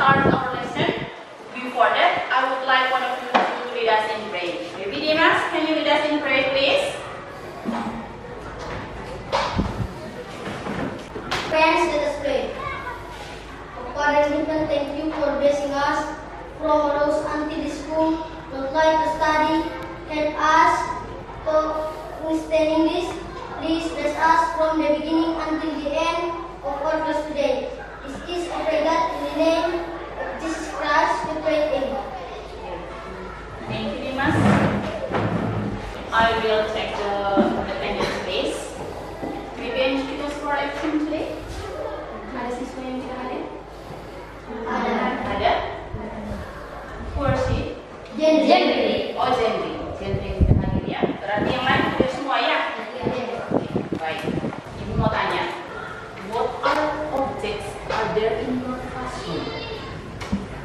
start our lesson, before that, I would like one of you to lead us in prayer. Baby Dimas, can you lead us in prayer, please? Friends, let us pray. Father in heaven, thank you for blessing us from rose until this school. Don't like to study, help us to understand English. Please bless us from the beginning until the end of our class today. This is I pray that in the name of Jesus Christ we pray. Amen. Thank you, Dimas. I will check the attendance list. Maybe any students for action today? Ada siswa yang tidak hadir? Ada? Who are she? Jenny. Oh, Jenny. Jenny yang tidak hadir ya. Berarti yang lain hadir semua ya? Baik. Ibu mau tanya, what other objects are there in your classroom?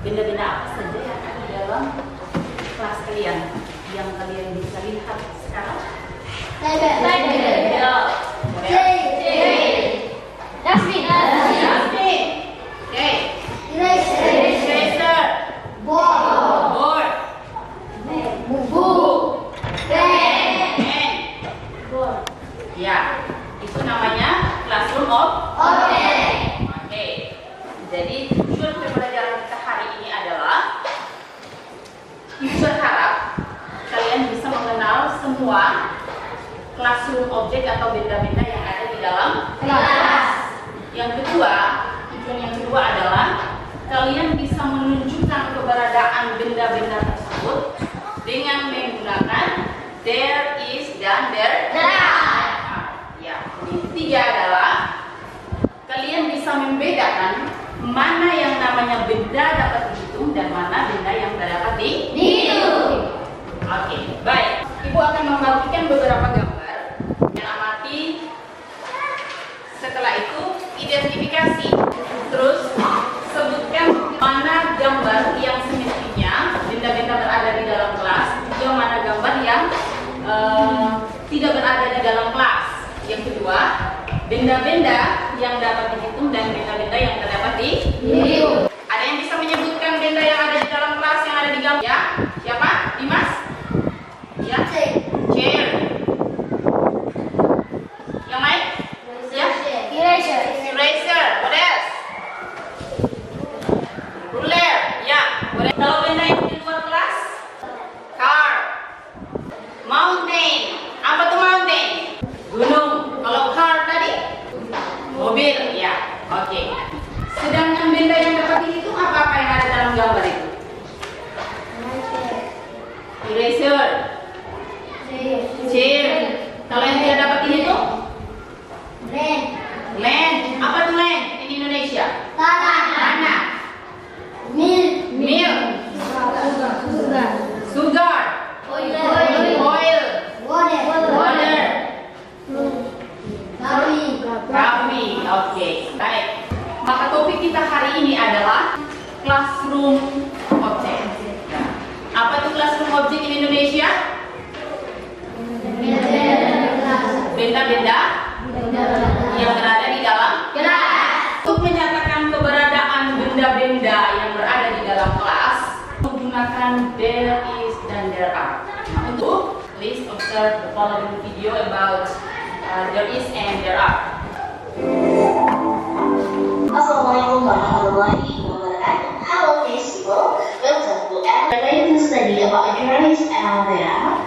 Benda-benda apa saja yang ada di dalam kelas kalian yang kalian bisa lihat sekarang? Dustbin. Okay. Eraser. Board. Book. Pen. Ya, itu namanya classroom object. Oke. Jadi tujuan pembelajaran kita hari ini adalah Ibu berharap kalian bisa mengenal semua classroom object atau benda-benda yang ada di dalam kelas. Yang kedua, tujuan yang kedua adalah kalian bisa menunjukkan keberadaan benda-benda tersebut dengan menggunakan there is dan there are. Ya, yang ketiga adalah kalian bisa membedakan mana yang namanya benda dapat dihitung dan mana benda yang tidak dapat dihitung. Oke, baik. Ibu akan membagikan beberapa gambar dan amati. Setelah itu identifikasi. Terus sebutkan mana gambar yang semestinya benda-benda berada di dalam kelas, juga mana gambar yang tidak berada di dalam kelas. Yang kedua, benda-benda yang dapat dihitung dan benda-benda yang tidak dapat dihitung. Ada yang bisa menyebutkan benda yang ada di dalam kelas yang ada di gambar? Ya, siapa? Dimas? Ya, chair. Yang lain? Ya, eraser. What else? Ruler. Ya. Kalau benda yang di luar kelas? Car. Mountain. Apa tuh mountain? Gunung. Kalau car tadi? Mobil. Ya. Oke. Sedangkan benda yang dapat dihitung apa yang ada dalam gambar itu? Eraser. Chair. Kalau yang tidak dapat dihitung? Land. Apa tuh land in Indonesia? Tanah. Milk. Sugar. Oil. Water. Coffee. Oke. Baik. Maka topik kita hari ini adalah classroom object. Apa tuh classroom object in Indonesia? Benda-benda yang berada di dalam kelas. Untuk menyatakan keberadaan benda-benda yang berada di dalam kelas menggunakan there is dan there are. Untuk please observe the following video about there is and there are. Assalamualaikum warahmatullahi wabarakatuh. Hello people, welcome to and we're going to study about there is and there are.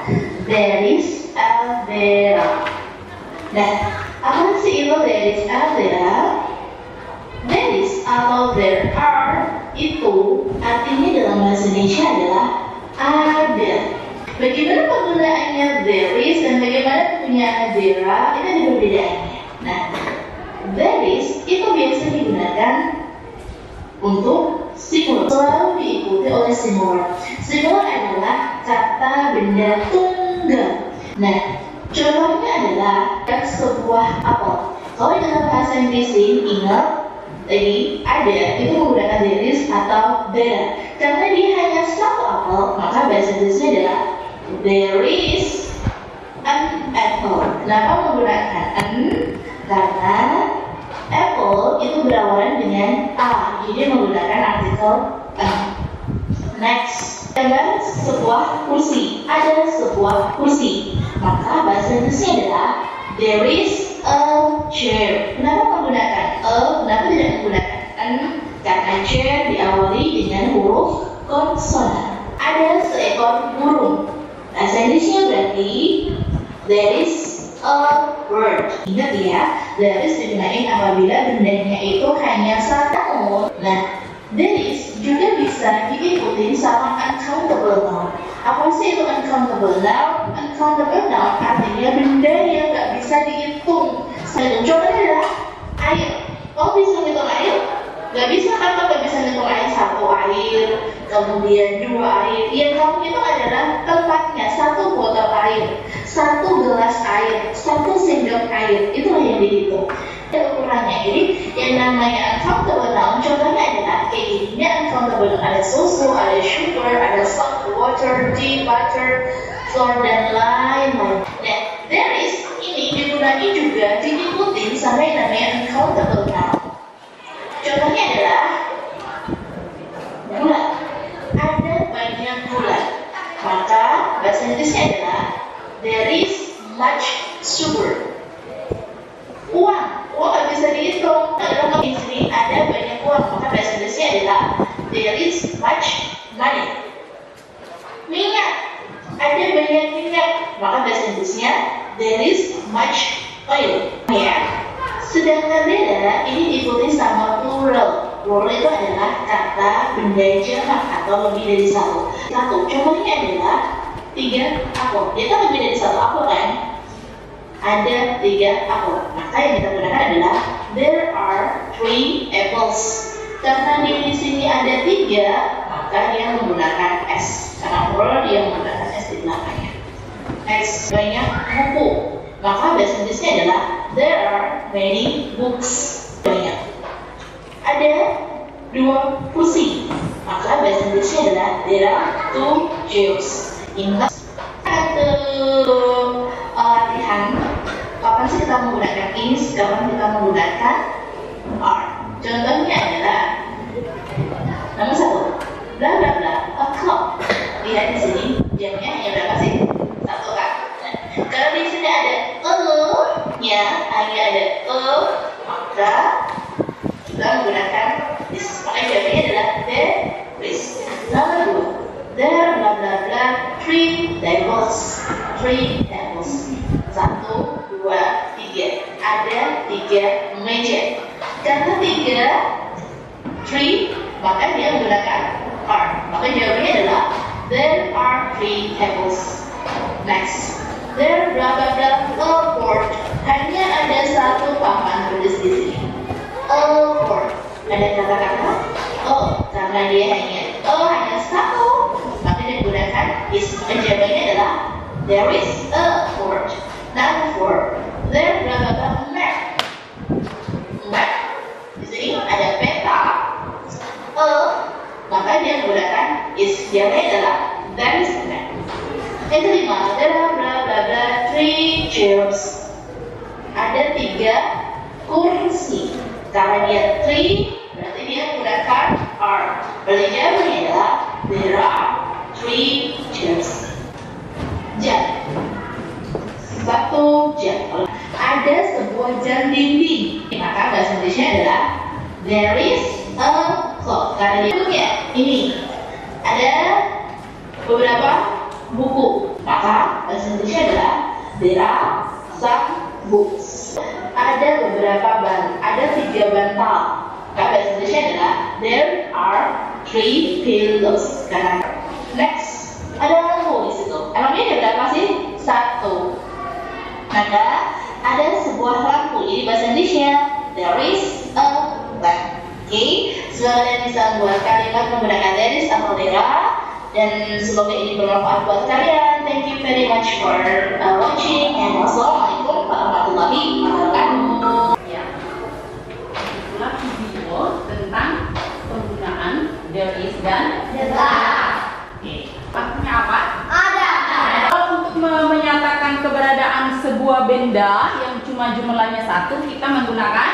There is and there are. Nah, apa sih itu there is and there are? There is atau there are itu artinya dalam bahasa Indonesia adalah ada. Bagaimana penggunaannya there is dan bagaimana penggunaan there are itu ada perbedaannya. Nah, there is itu biasa digunakan untuk singular, selalu diikuti oleh singular. Singular adalah kata benda tunggal. Nah, contohnya adalah sebuah apel. Kalau dalam bahasa Inggris ingat tadi ada itu menggunakan there is atau there. Karena dia hanya satu apel, maka bahasa Inggrisnya adalah there is an apple. Kenapa menggunakan an? Karena Apple itu berawalan dengan A, jadi menggunakan artikel A. Next, dengan sebuah kursi, ada sebuah kursi, maka bahasa Inggrisnya adalah there is a chair. Kenapa menggunakan a? Kenapa tidak menggunakan an? Karena chair diawali dengan huruf konsonan. Ada seekor burung. Bahasa Inggrisnya berarti there is a bird. Ingat ya, there is digunakan apabila bendanya itu hanya satu. Nah, there is juga bisa diikuti sama uncountable noun. Apa sih itu uncountable noun? Uncountable noun artinya benda yang nggak bisa dihitung. Contohnya adalah air. Kau bisa hitung air? Nggak bisa kan? Kau nggak bisa hitung air, satu air, kemudian dua air. Yang kamu hitung adalah tempatnya, satu botol air, satu gelas air, satu sendok air. Itulah yang dihitung. Ada ukurannya. Jadi yang namanya uncountable noun contohnya adalah kayak gini. Ini uncountable noun, ada susu, ada sugar, ada salt, water, tea, butter, flour, dan lain-lain. Nah, there is ini digunakan juga diikuti sama yang namanya uncountable noun. Contohnya adalah gula. Ada banyak gula. Maka bahasa Inggrisnya adalah there is much sugar. Uang nggak bisa dihitung. Kalau di sini ada banyak uang, maka bahasa Inggrisnya adalah there is much money. Minyak, ada banyak minyak, maka bahasa Inggrisnya there is much oil. Ya. Sedangkan beda ini diikuti sama plural. Plural itu adalah kata benda jamak atau lebih dari satu. Contohnya adalah 3 apel. Dia kan lebih dari 1 apel kan? Ada 3 apel. Maka yang kita gunakan adalah there are 3 apples. Karena di sini ada 3, maka dia menggunakan S. Karena plural dia menggunakan S di belakangnya. Next, banyak buku. Maka bahasa Inggrisnya adalah there are many books. Banyak. Ada 2 kursi. Maka bahasa Inggrisnya adalah there are 2 chairs. Ingat latihan. Kapan sih kita menggunakan is? Kapan kita menggunakan are? Contohnya adalah nomor 1. Bla bla bla. A clock. Lihat di sini jamnya hanya berapa sih? 1 kan? Kalau di sini ada nya hanya ada maka kita menggunakan is. Maka jawabannya adalah there is. Nomor 2. There bla bla bla 3 tables. 3 tables. 1, 2, 3. Ada 3 meja. Karena 3 maka dia menggunakan are. Maka jawabannya adalah there are 3 tables. Next, there bla bla bla a board. Hanya ada 1 papan tulis di sini. A board. Ada kata-kata karena dia hanya 1, maka dia menggunakan is. Maka jawabannya adalah there is a board. Number 4, there bla bla bla map. Map. Di sini ada peta. Maka dia menggunakan is. Jawabannya adalah there is a map. Yang kelima, there are bla bla bla 3 chairs. Ada 3 kursi. Karena dia 3, berarti dia menggunakan are. Berarti jawabannya adalah there are 3 chairs. Jam. 1 jam. Ada sebuah jam dinding. Maka bahasa Inggrisnya adalah there is a clock. Karena dia ini ada beberapa buku. Maka bahasa Inggrisnya adalah there are some books. Ada beberapa ada 3 bantal. Maka bahasa Inggrisnya adalah there are 3 pillows. Karena next ada lampu di situ. Emangnya ada berapa sih? 1. Maka ada sebuah lampu. Jadi bahasa Inggrisnya there is a lamp. Oke, semoga kalian bisa membuat kalimat menggunakan there is atau there are. Dan semoga ini bermanfaat buat kalian. Thank you very much for watching. And wassalamualaikum warahmatullahi wabarakatuh. Ya, itulah video tentang penggunaan there is dan there are. Oke, maksudnya apa? Ada. Untuk menyatakan keberadaan sebuah benda yang cuma jumlahnya 1, kita menggunakan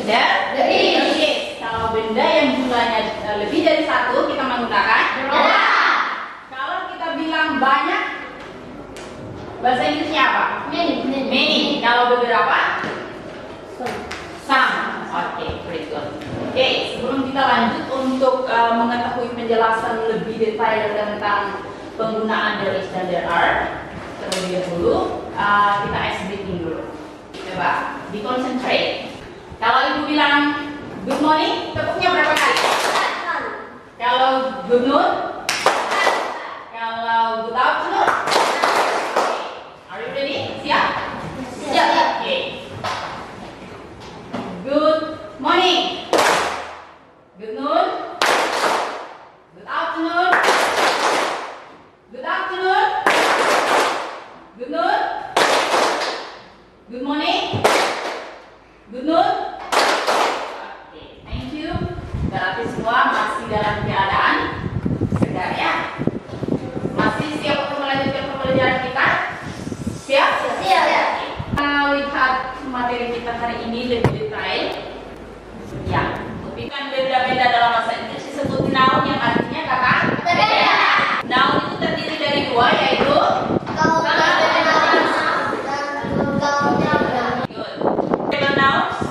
There is. Kalau benda yang jumlahnya lebih dari satu, kita menggunakan Kalau kita bilang banyak, bahasa Inggrisnya apa? Many. Kalau beberapa? Some. Oke, very good. Oke, sebelum kita lanjut untuk mengetahui penjelasan lebih detail tentang penggunaan there is dan there are, terlebih dahulu kita ice breaking dulu. Coba, di concentrate. Kalau ibu bilang good morning, tepuknya berapa kali? Kalau good noon? Kalau good afternoon? Are you ready? Siap? Siap. Oke. Good morning. Good noon. Good afternoon. Good afternoon. Good noon. Good morning. Good noon. Oke, thank you. Berarti semua masih dalam keadaan segar ya. Masih siap untuk melanjutkan pembelajaran kita? Siap? Siap. Kita lihat materi kita hari ini lebih detail. Ya, bukan benda-benda dalam bahasa Inggris disebut noun yang artinya kata benda. Noun itu terdiri dari dua, yaitu table nouns.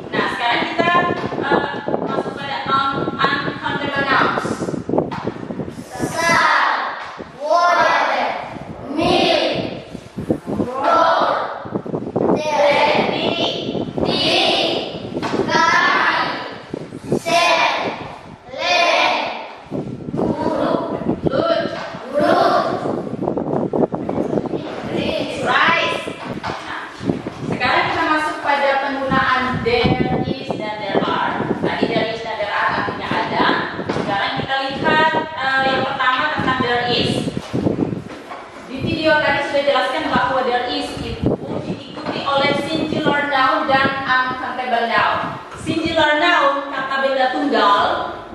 Nah, sekarang kita masuk pada uncountable nouns. Good. Right. Nah, sekarang kita masuk pada penggunaan there is dan there are. Tadi there is dan there are artinya ada. Sekarang kita lihat yang pertama tentang there is. Di video tadi sudah jelaskan bahwa there is itu diikuti oleh singular noun dan uncountable noun. Singular noun kata benda tunggal.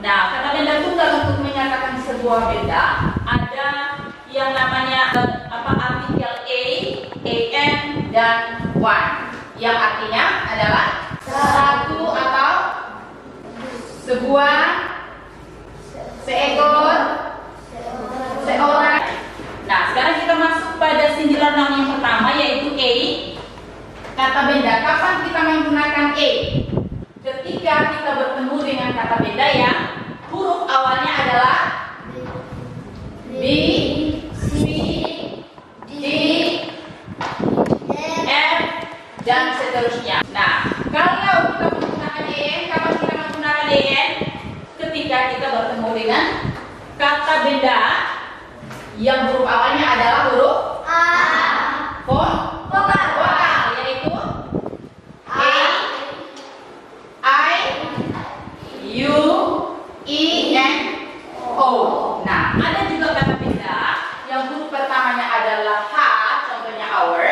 Nah, kata benda tunggal untuk menyatakan sebuah benda ada yang namanya artikel an dan one, yang artinya adalah satu atau sebuah, seekor, seorang. Nah, sekarang kita masuk pada singular noun yang pertama, yaitu a. Kata benda, kapan kita menggunakan a? Ketika kita bertemu dengan kata benda yang huruf awalnya adalah B, C, D, F, dan seterusnya. Nah, kalau kita menggunakan en, kapan kita menggunakan en? Ketika kita bertemu dengan kata benda yang huruf awalnya adalah huruf vokal, yaitu A, I, U, E, and O. Nah, ada juga kata benda yang huruf pertamanya adalah H, contohnya our.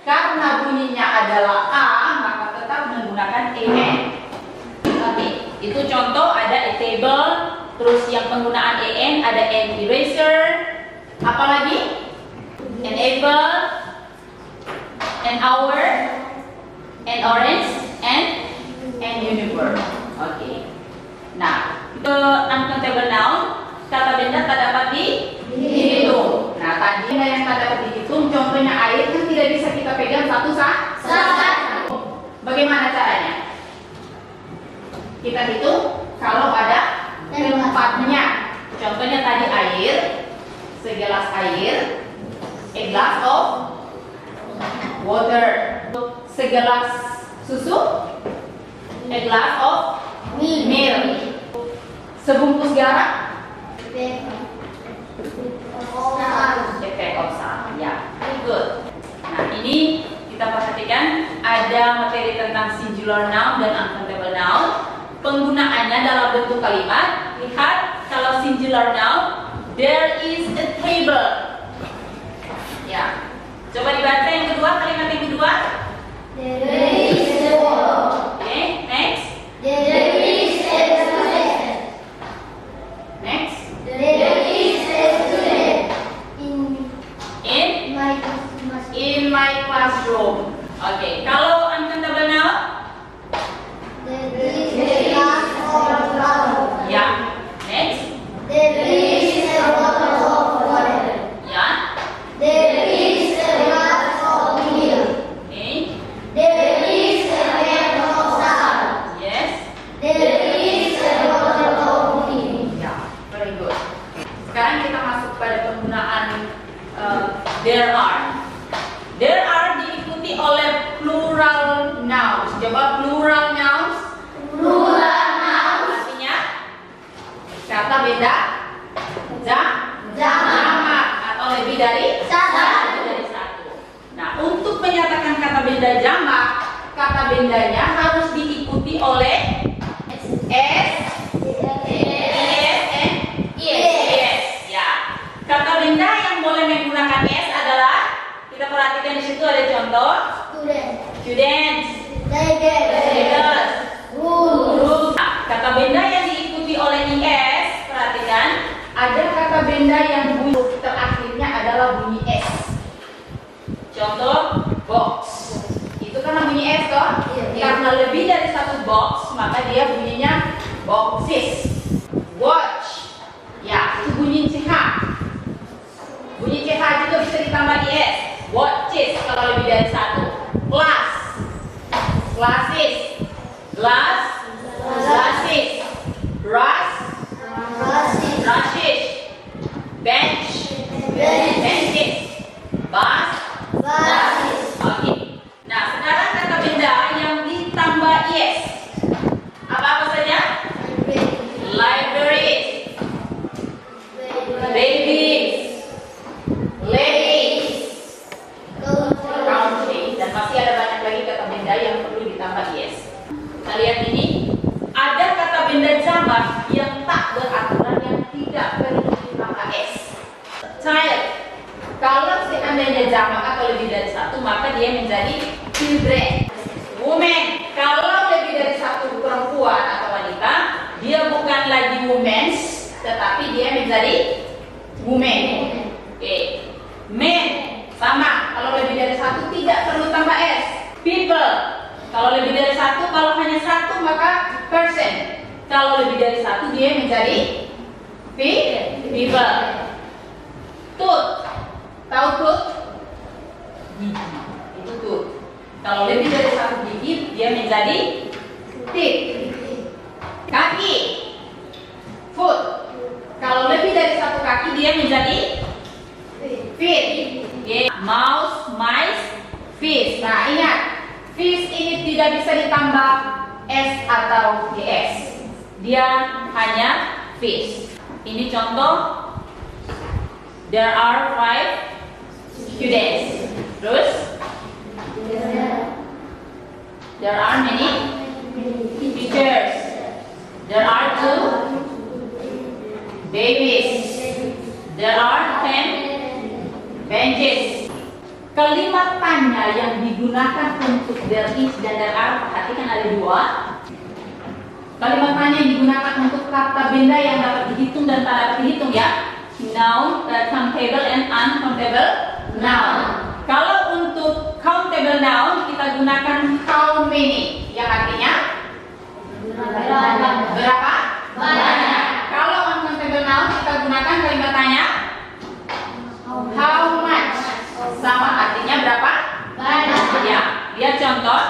Karena bunyinya adalah A, maka tetap menggunakan en. Oke, itu contoh ada a table, terus yang penggunaan en ada an eraser, apalagi an apple, an hour, an orange, and an universe. Oke. Nah, uncountable noun, kata benda tak dapat dihitung. Nah, tadi yang tak dapat dihitung, contohnya air kan tidak bisa kita pegang satu saat. Bagaimana caranya? Kita hitung kalau ada tempatnya. Contohnya tadi air, segelas air, a glass of water. Segelas susu, a glass of milk. Sebungkus garam, a pack of salt. Ya, good. Nah, ini kita perhatikan ada materi tentang singular noun dan uncountable noun. Penggunaannya dalam bentuk kalimat. Lihat, kalau singular noun, there is a table. Ya, coba dibaca yang kedua, kalimat yang kedua. There is a wall. Oke, next. There is a student. Next. penggunaan there are. There are diikuti oleh plural nouns. Coba plural nouns. Plural nouns. Artinya kata benda jamak atau lebih dari satu. Nah, untuk menyatakan kata benda jamak, kata bendanya harus diikuti oleh s, yes. Ya. Kata benda yang boleh menggunakan s adalah, kita perhatikan di situ ada contoh. Students. Leaders. Guru. Kata benda yang diikuti oleh is, perhatikan, ada kata benda yang bunyi terakhirnya adalah bunyi s. Contoh box. Itu karena bunyi s toh? Karena lebih dari satu box, maka dia bunyinya boxes. Watch. Ya, itu bunyi ch. Bunyi ch juga bisa ditambah is. Watches kalau lebih dari satu. Class. Classes. Glass. Glasses. Brush. Brushes. Bench. Benches. Bus. Oke. Nah, sekarang kata benda yang ditambah is. Apa saja? Libraries. Babies. Ladies. Country. Dan masih ada banyak lagi kata benda yang perlu ditambah is. Kita lihat ini. Ada kata benda jamak yang tak beraturan, yang tidak perlu ditambah s. Child. Kalau seandainya jamak atau lebih dari satu, maka dia menjadi children. Woman. Kalau lebih dari satu perempuan atau wanita, dia bukan lagi women's, tetapi dia menjadi woman. Oke. Men. Sama. Kalau lebih dari satu tidak perlu tambah s. People. Kalau lebih dari satu, kalau hanya satu maka person. Kalau lebih dari satu dia menjadi people. Tooth. Tahu tooth? Gigi. Itu tooth. Kalau lebih dari satu gigi dia menjadi teeth. Kaki. Foot. Kalau lebih dari satu kaki dia menjadi feet. Okay. Mouse, mice, fish. Nah, ingat, fish ini tidak bisa ditambah s atau gs. Dia hanya fish. Ini contoh. There are 5 students. Terus? There are many teachers. There are 2 babies. There are 10 benches. Kalimat tanya yang digunakan untuk there is dan there are, perhatikan ada 2. Kalimat tanya yang digunakan untuk kata benda yang dapat dihitung dan tak dapat dihitung, ya. Noun, countable and uncountable noun. Kalau untuk countable noun kita gunakan how many, yang artinya berapa? Banyak. Kalau uncountable noun kita gunakan kalimat tanya how much, sama artinya berapa? Banyak. Ya, lihat contoh.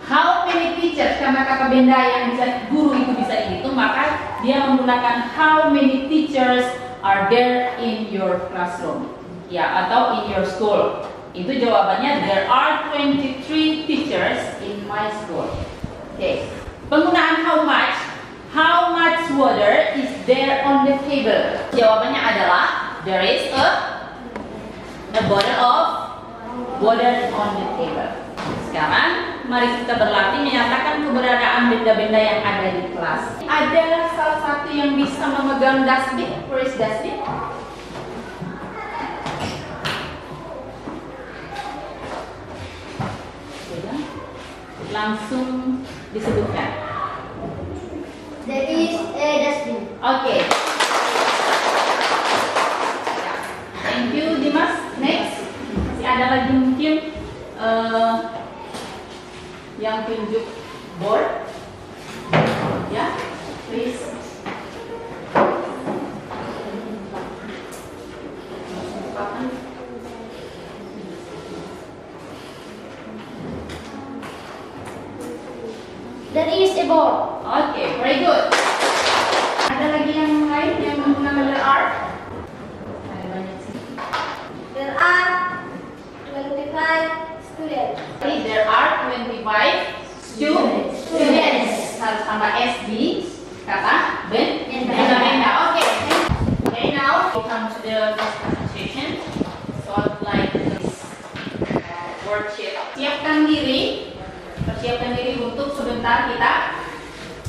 How many teachers, karena kata benda yang bisa guru itu bisa dihitung, maka dia menggunakan how many teachers are there in your classroom, ya, atau in your school. Itu jawabannya there are 23 teachers in my school. Oke. Penggunaan how much water is there on the table? Jawabannya adalah there is a bottle of water on the table. Sekarang mari kita berlatih menyatakan keberadaan benda-benda yang ada di kelas. Ada salah satu yang bisa memegang dustbin. Where is dustbin? Langsung disebutkan. There is a dustbin. Oke. Thank you Dimas. Next. Masih ada lagi mungkin yang tunjuk board, ya, please. There is a board. Okay, very good. Ada lagi yang lain yang menggunakan letter R? students. Harus tambah S di kata benda. Okay. Okay, now we come to the presentation. So I'd like this worksheet. Persiapkan diri untuk sebentar kita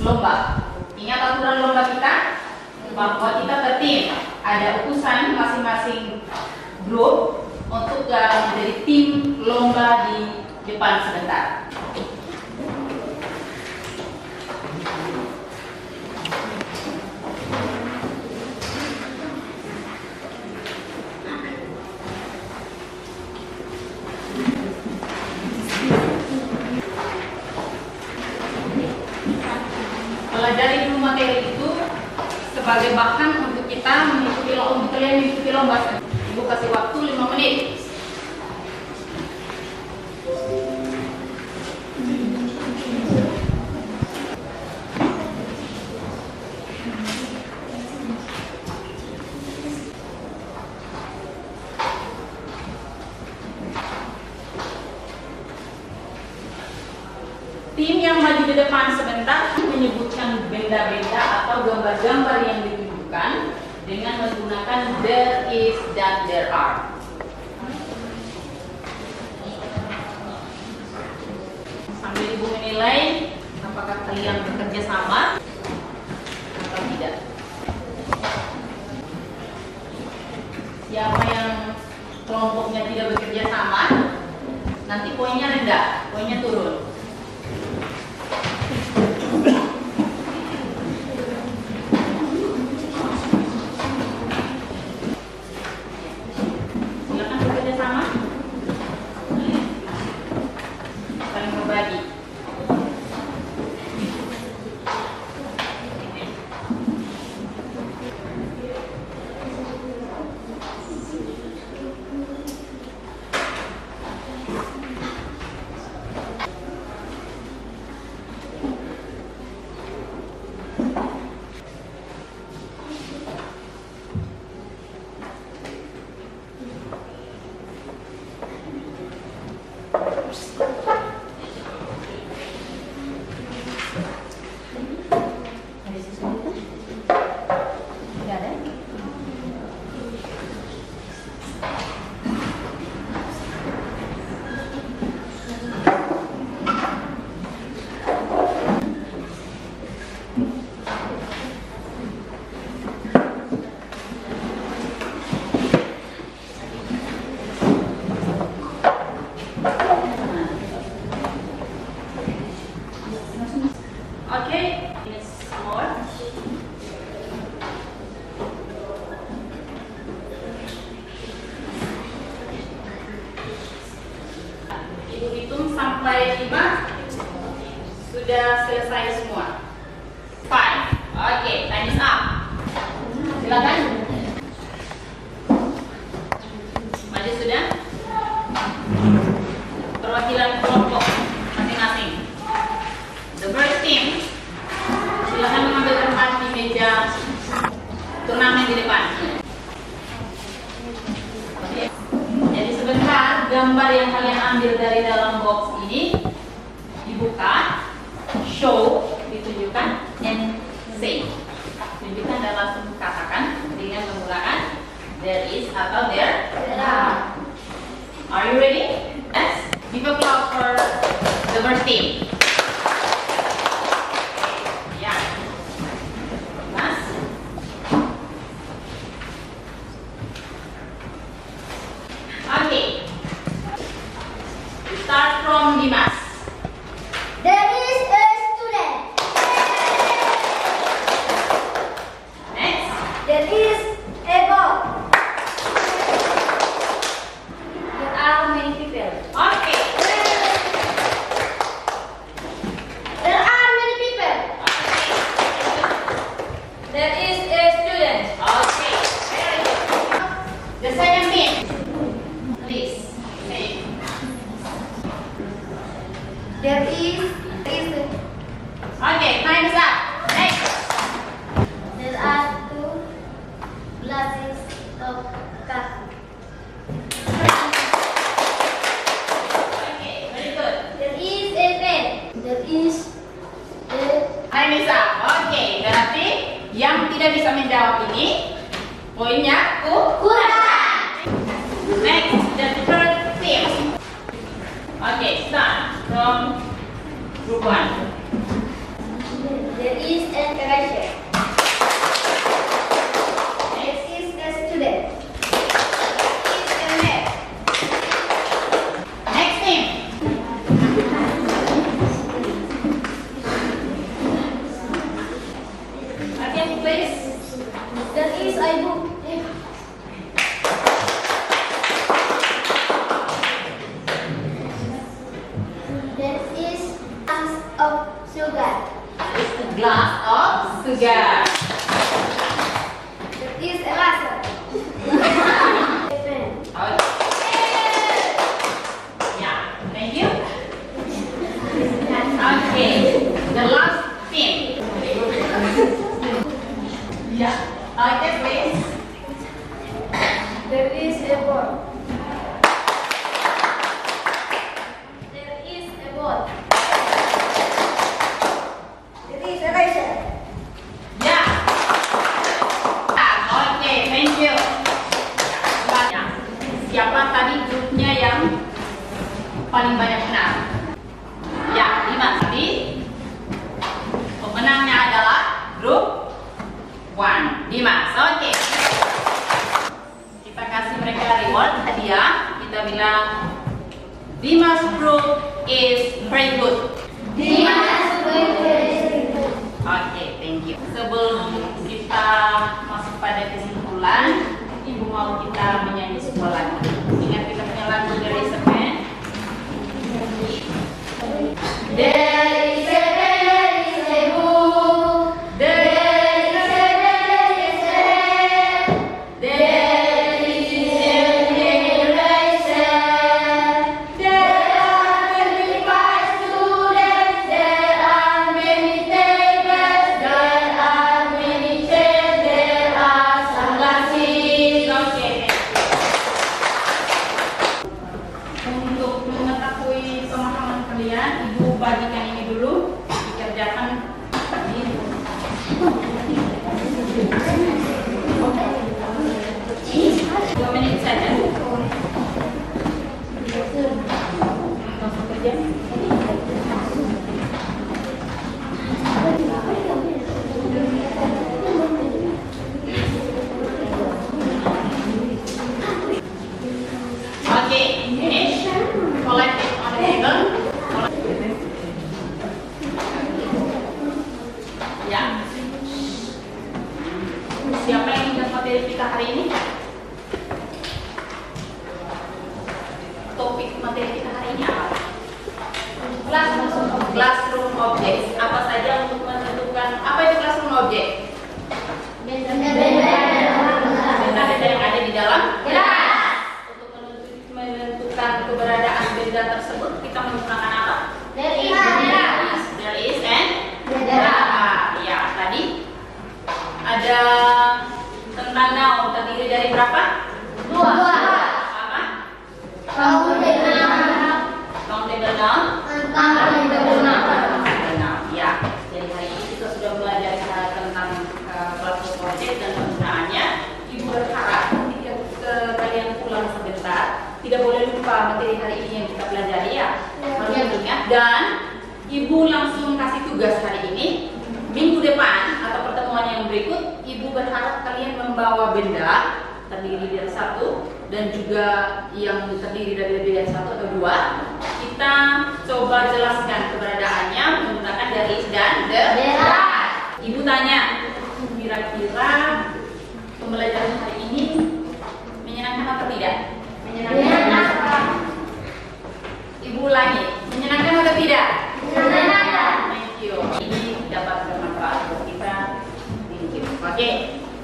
lomba. Ingat aturan lomba kita bahwa kita bertim. Ada utusan masing-masing grup untuk menjadi tim lomba di depan sebentar. Pelajari dulu materi itu sebagai bahan untuk kita untuk kalian mengikuti lomba. Ibu kasih waktu 5 menit. Tim yang maju di depan sebentar menyebutkan benda-benda atau gambar-gambar yang ditunjukkan dengan menggunakan there is dan there are. Sambil ibu menilai apakah kalian bekerja sama atau tidak. Siapa yang kelompoknya tidak bekerja sama, nanti poinnya rendah, poinnya turun. Silakan bekerja sama, saling berbagi. Okay, it's more. Ibu hitung sampai 5. Sudah selesai semua. 5. Okay, time is up. Silakan. Maju sudah. Perwakilan kelompok masing-masing. The first team, silakan mengambil tempat di meja turnamen di depan. Jadi sebentar gambar yang kalian ambil dari dalam box ini dibuka, show, ditunjukkan, and say. Tunjukkan dan langsung katakan dengan menggunakan there is atau there are. Are you ready? Yes. Give a clap for the first team. Okay. Start from Dimas. There is a student. Next. There is a ball. There are many people. Okay. There are many people. There is a student. Okay. Very good. The second team. Please. Say. There is a. Okay. Time's up. Next. There are 2 glasses of coffee. Okay. Very good. There is a pen. There is a ball. There is a ball. There is a razor. Ya. Oke, thank you. Ya. Siapa tadi grupnya yang paling banyak benar? Ya, 5 tadi. Pemenangnya adalah grup 1, Dimas. Oke. Kita kasih mereka reward hadiah. Kita bilang Dimas group is very good. Dimas group is very good. Oke, thank you. Sebelum kita masuk pada kesimpulan, Ibu mau kita menyanyi sebuah lagu. Ingat kita punya lagu dari Seven. There is a book. There is a there is a eraser. There are 25 students. There are many tables. There are many chairs. There are sunglasses. Oke. Untuk mengetahui pemahaman kalian, Ibu bagikan ini dulu, dikerjakan di 2 menit saja. Langsung kerja. Oke, finish. Collect it on the table. Ya. Siapa yang ingat materi kita hari ini? Topik materi kita hari ini apa? Classroom objects. Apa saja untuk menentukan apa itu classroom object? Benda-benda yang ada di dalam kelas. Untuk menentukan keberadaan benda tersebut, kita menggunakan apa? There is and ya, tadi ada tentang noun terdiri dari berapa? 2. Apa? Countable noun. Ya, jadi hari ini kita sudah belajar tentang classroom object dan penggunaannya. Ibu berharap ketika kalian pulang sebentar, tidak boleh lupa materi hari ini yang kita pelajari ya. Harus ingat dan Ibu langsung kasih tugas hari ini. Minggu depan atau pertemuan yang berikut, Ibu berharap kalian membawa benda terdiri dari 1 dan juga yang terdiri dari lebih dari 1 atau 2. Kita coba jelaskan keberadaannya menggunakan there is dan there are. Ibu tanya, kira-kira pembelajaran hari ini menyenangkan atau tidak? Menyenangkan. Ibu ulangi, menyenangkan atau tidak? Menyenangkan. Thank you. Ini dapat bermanfaat untuk kita. Thank you. Okay.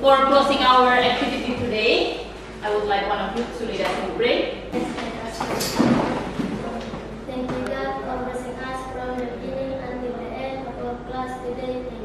For closing our activity today, I would like one of you to lead us in prayer. Thank you God for blessing us from the beginning until the end of our class today.